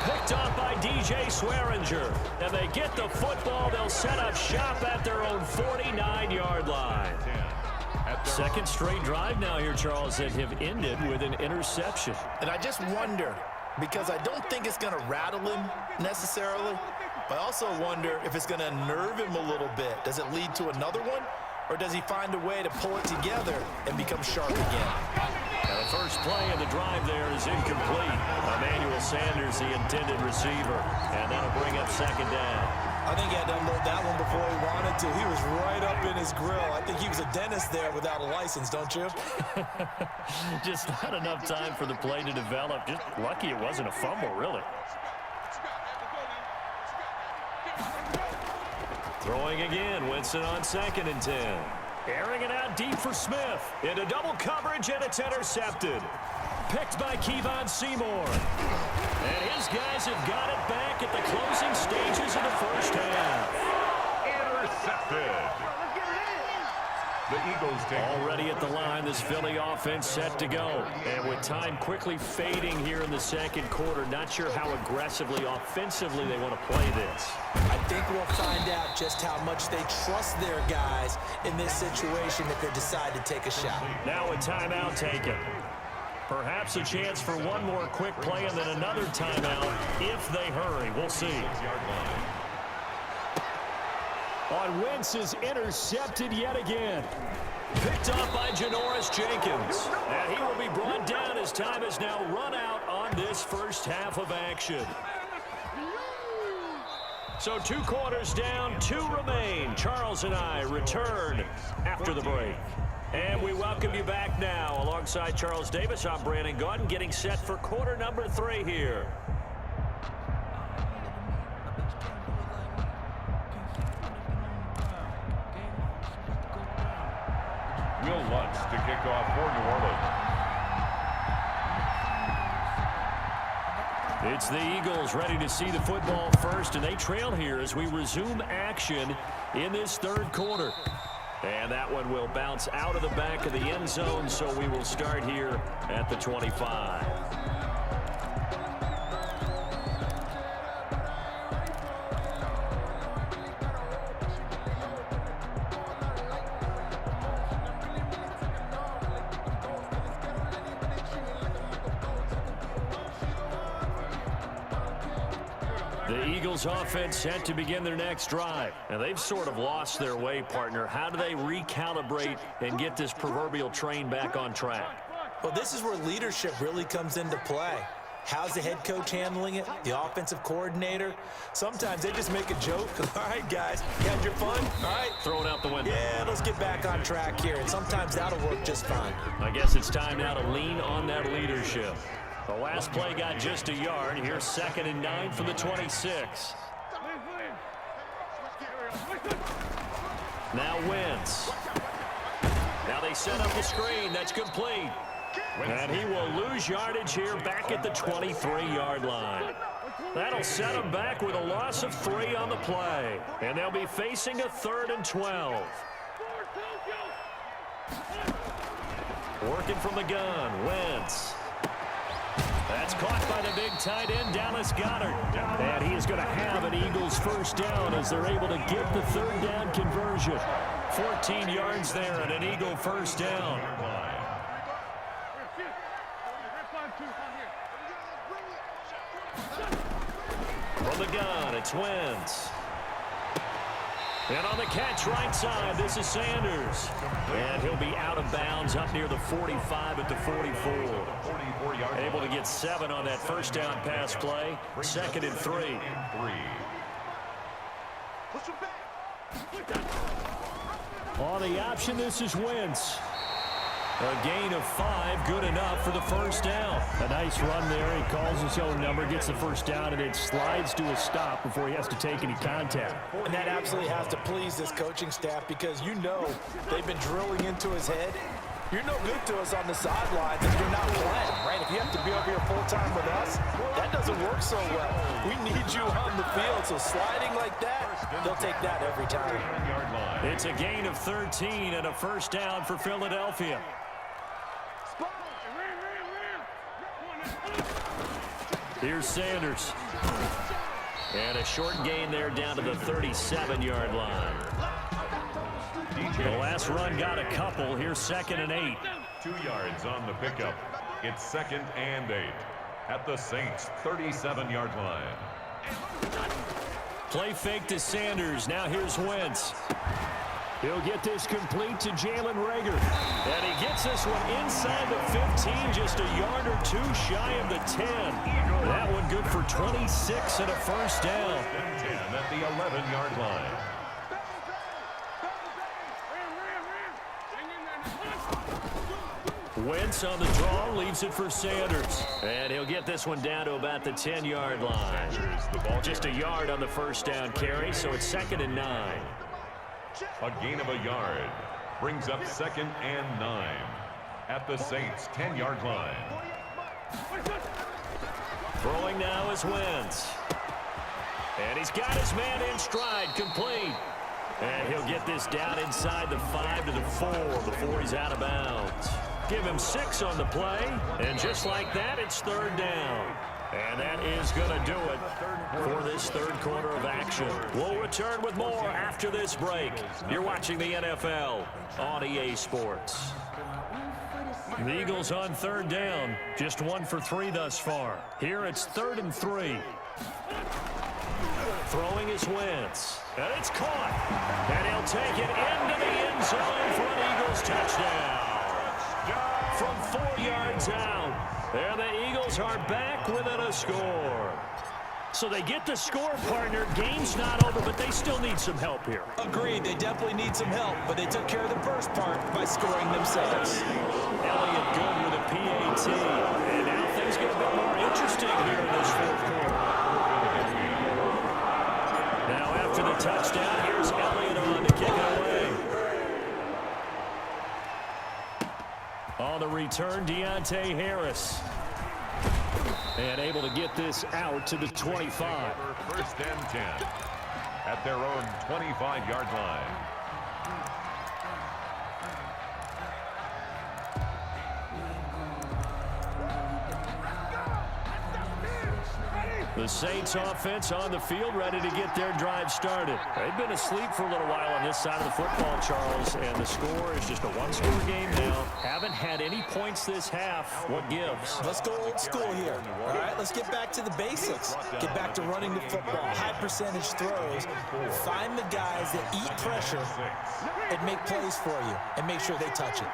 Picked off by DJ Swearinger. And they get the football. They'll set up shop at their own 49-yard line. Second straight drive now here, Charles, that have ended with an interception. And I just wonder, because I don't think it's going to rattle him necessarily, but I also wonder if it's going to nerve him a little bit. Does it lead to another one, or does he find a way to pull it together and become sharp again? Now the first play of the drive there is incomplete. Emmanuel Sanders, the intended receiver, and that'll bring up second down. I think he had to unload that one before he wanted to. He was right up in his grill. I think he was a dentist there without a license, don't you? Just not enough time for the play to develop. Just lucky it wasn't a fumble, really. Throwing again, Winston on 2nd and 10. Airing it out deep for Smith. Into double coverage, and it's intercepted. Picked by Kevon Seymour. And his guys have got it back at the closing stages of the first half. Intercepted. The Eagles take already at the line, this Philly offense set to go. And with time quickly fading here in the second quarter, not sure how aggressively, offensively they want to play this. I think we'll find out just how much they trust their guys in this situation if they decide to take a shot. Now a timeout taken. Perhaps a chance for one more quick play and then another timeout if they hurry. We'll see. On Wentz is intercepted yet again. Picked off by Janoris Jenkins. And he will be brought down as time has now run out on this first half of action. So 2 quarters down, 2 remain. Charles and I return after the break. And we welcome you back now. Alongside Charles Davis, I'm Brandon Gaudin, getting set for quarter number 3 here. Will Lutz to kick off for New Orleans. It's the Eagles ready to see the football first, and they trail here as we resume action in this third quarter. And that one will bounce out of the back of the end zone, so we will start here at the 25. The Eagles offense set to begin their next drive. And they've sort of lost their way, partner. How do they recalibrate and get this proverbial train back on track? Well, this is where leadership really comes into play. How's the head coach handling it? The offensive coordinator? Sometimes they just make a joke. All right, guys, you had your fun? All right. Throw it out the window. Yeah, let's get back on track here. And sometimes that'll work just fine. I guess it's time now to lean on that leadership. The last play got just a yard. Here's 2nd and 9 from the 26. Now Wentz. Now they set up the screen. That's complete. And he will lose yardage here back at the 23-yard line. That'll set him back with a loss of 3 on the play. And they'll be facing a 3rd and 12. Working from the gun, Wentz. That's caught by the big tight end, Dallas Goedert. And he is going to have an Eagles first down as they're able to get the 3rd down conversion. 14 yards there and an Eagle first down. From the gun, it's Wentz. And on the catch right side, this is Sanders. And he'll be out of bounds up near the 45 at the 44. Able to get 7 on that first down pass play. 2nd and 3. On the option, this is Wentz. A gain of 5, good enough for the first down. A nice run there. He calls his own number, gets the first down, and it slides to a stop before he has to take any contact. And that absolutely has to please this coaching staff because you know they've been drilling into his head. You're no good to us on the sidelines if you're not playing, right? If you have to be over here full-time with us, that doesn't work so well. We need you on the field, so sliding like that, they'll take that every time. It's a gain of 13 and a first down for Philadelphia. Here's Sanders. And a short gain there down to the 37-yard line. The last run got a couple. Here's 2nd and 8. 2 yards on the pickup. It's 2nd and 8 at the Saints' 37-yard line. Play fake to Sanders. Now here's Wentz. He'll get this complete to Jalen Reagor. And he gets this one inside the 15, just a yard or two shy of the 10. That one good for 26 and a first down. 10 at the 11-yard line. Wentz on the draw, leaves it for Sanders. And he'll get this one down to about the 10-yard line. Just a yard on the first down carry, so it's 2nd and 9. A gain of a yard brings up 2nd and 9 at the Saints' 10-yard line. Throwing now is Wentz. And he's got his man in stride, complete. And he'll get this down inside the 5 to the 4 before he's out of bounds. Give him 6 on the play, and just like that, it's 3rd down. And that is going to do it for this third quarter of action. We'll return with more after this break. You're watching the NFL on EA Sports. The Eagles on 3rd down, just 1 for 3 thus far. Here it's 3rd and 3. Throwing is Wentz, and it's caught. And he'll take it into the end zone for an Eagles touchdown. From 4 yards out, there the Eagles are back within a score. So they get the score, partner. Game's not over, but they still need some help here. Agreed, they definitely need some help, but they took care of the first part by scoring themselves. Elliott good with a PAT. And now things get a bit more interesting here in this 4th quarter. Now after the touchdown, here's Elliott on to kick it away. On the return, Deontay Harris. And able to get this out to the 25. 1st and 10 at their own 25-yard line. The Saints offense on the field, ready to get their drive started. They've been asleep for a little while on this side of the football, Charles, and the score is just a one-score game now. Haven't had any points this half. What gives? Let's go old school here. All right, let's get back to the basics. Get back to running the football, high percentage throws. Find the guys that eat pressure and make plays for you and make sure they touch it.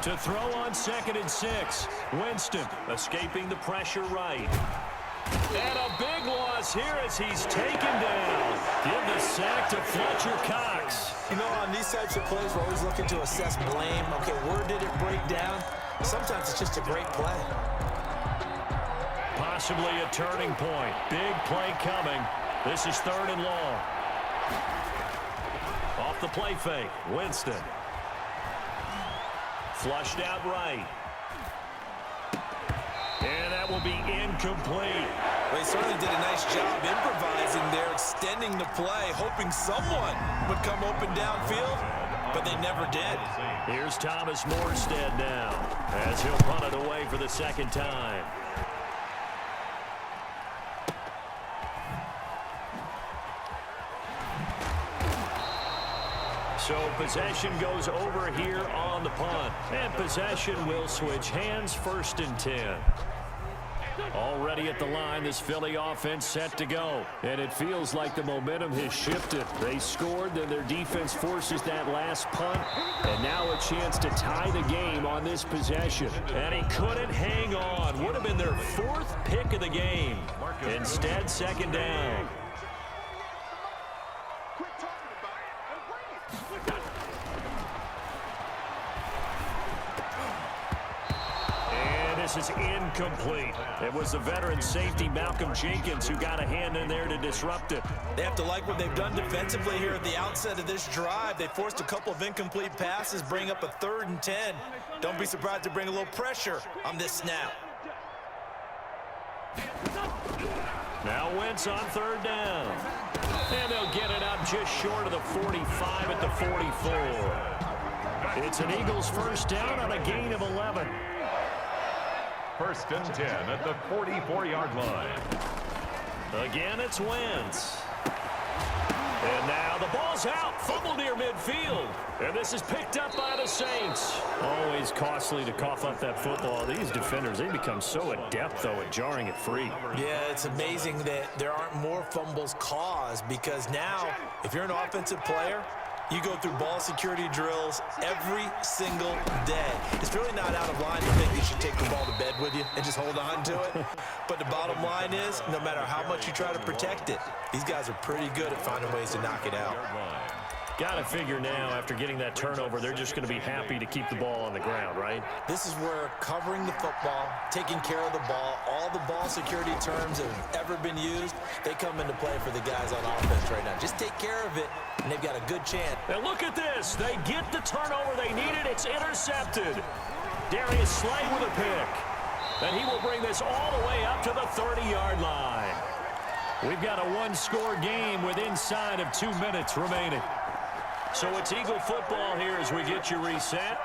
To throw on 2nd and 6. Winston escaping the pressure right. And a big loss here as he's taken down. Give the sack to Fletcher Cox. You know, on these types of plays, we're always looking to assess blame. Okay, where did it break down? Sometimes it's just a great play. Possibly a turning point. Big play coming. This is 3rd and long. Off the play fake. Winston. Flushed out right. And that will be incomplete. They certainly did a nice job improvising there, extending the play, hoping someone would come open downfield, but they never did. Here's Thomas Morstead now, as he'll punt it away for the 2nd time. So possession goes over here on the punt. And possession will switch hands, 1st and 10. Already at the line, this Philly offense set to go. And it feels like the momentum has shifted. They scored, then their defense forces that last punt. And now a chance to tie the game on this possession. And he couldn't hang on. Would have been their 4th pick of the game. Instead, 2nd down. This is incomplete. It was the veteran safety Malcolm Jenkins who got a hand in there to disrupt it. They have to like what they've done defensively here at the outset of this drive. They forced a couple of incomplete passes, bring up a 3rd and 10. Don't be surprised to bring a little pressure on this snap. Now Wentz on 3rd down. And they'll get it up just short of the 45 at the 44. It's an Eagles first down on a gain of 11. First and 10 at the 44-yard line. Again, it's Wentz. And now the ball's out. Fumble near midfield. And this is picked up by the Saints. Always costly to cough up that football. These defenders, they become so adept, though, at jarring it free. Yeah, it's amazing that there aren't more fumbles caused, because now, if you're an offensive player, you go through ball security drills every single day. It's really not out of line to think you should take the ball to bed with you and just hold on to it. But the bottom line is, no matter how much you try to protect it, these guys are pretty good at finding ways to knock it out. Got to figure now, after getting that turnover, they're just going to be happy to keep the ball on the ground, right? This is where covering the football, taking care of the ball, all the ball security terms that have ever been used, they come into play for the guys on offense right now. Just take care of it, and they've got a good chance. And look at this. They get the turnover they needed. It's intercepted. Darius Slay with a pick. And he will bring this all the way up to the 30-yard line. We've got a one-score game with inside of 2 minutes remaining. So it's Eagle football here as we get you reset.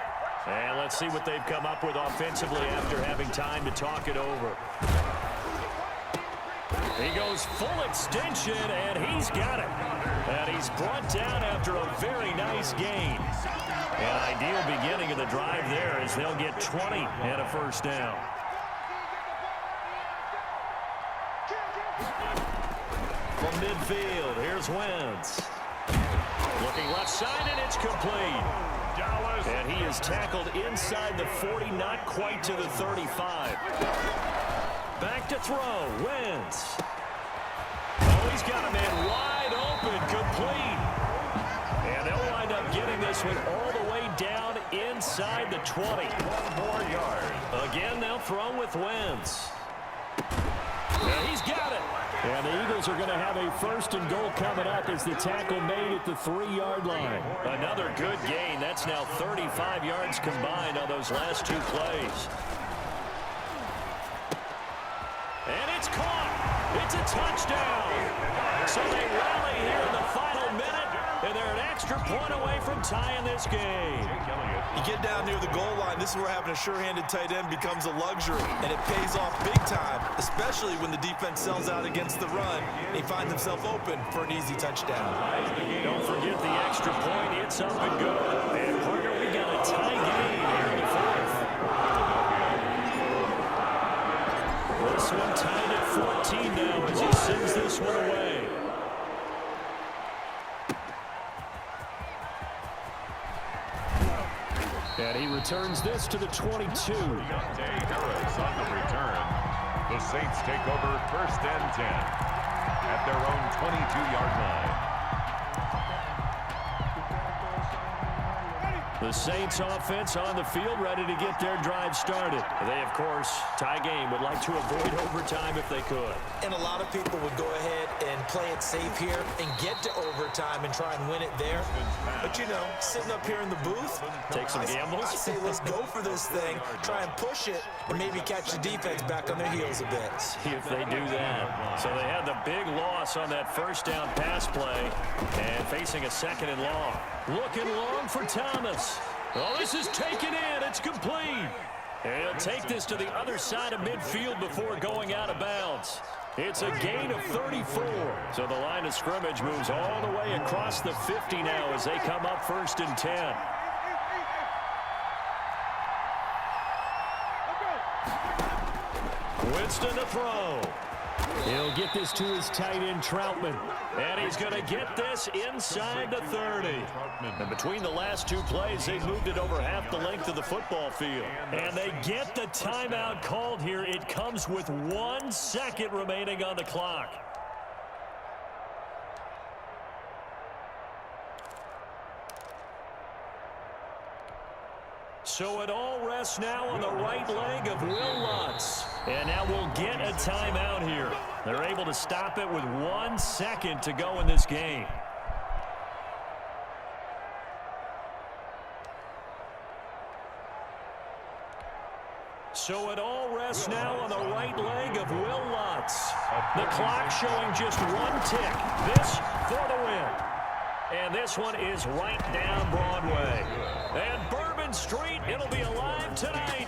And let's see what they've come up with offensively after having time to talk it over. He goes full extension, and he's got it. And he's brought down after a very nice gain. An ideal beginning of the drive there as they'll get 20 and a first down. From midfield, here's Wentz. Looking left side, and it's complete. And he is tackled inside the 40, not quite to the 35. Back to throw, Wentz. Oh, he's got a man wide open, complete. And they'll wind up getting this one all the way down inside the 20. 1 more yard. Again, they'll throw with Wentz. And he's got it. And the Eagles are going to have a first and goal coming up as the tackle made at the 3-yard line. Another good gain. That's now 35 yards combined on those last 2 plays. And it's caught. It's a touchdown. So they rally here in the final minute, and they're an extra point away from tying this game. You get down near the goal line, this is where having a sure-handed tight end becomes a luxury, and it pays off big time, especially when the defense sells out against the run, and he finds himself open for an easy touchdown. Don't forget the extra point. It's up and good. And partner, we got a tie game here in the 4th. This one tied at 14 now as he sends this one away. And he returns this to the 22. Harris on the return. The Saints take over first and 10 at their own 22-yard line. The Saints offense on the field, ready to get their drive started. They, of course, tie game, would like to avoid overtime if they could. And a lot of people would go ahead and play it safe here and get to overtime and try and win it there. But, you know, sitting up here in the booth, take some gambles. I say let's go for this thing, try and push it, and maybe catch the defense back on their heels a bit. See if they do that. So they had the big loss on that first down pass play and facing a second and long. Looking long for Thomas. Oh, this is taken in. It's complete. And he'll take this to the other side of midfield before going out of bounds. It's a gain of 34. So the line of scrimmage moves all the way across the 50 now as they come up first and 10. Winston to throw. He'll get this to his tight end, Troutman. And he's going to get this inside the 30. And between the last 2 plays, they've moved it over half the length of the football field. And they get the timeout called here. It comes with 1 second remaining on the clock. So it all rests now on the right leg of Will Lutz. And now we'll get a timeout here. They're able to stop it with 1 second to go in this game. So it all rests now on the right leg of Will Lutz. The clock showing just 1 tick. This for the win. And this one is right down Broadway. And Bourbon Street, it'll be alive tonight.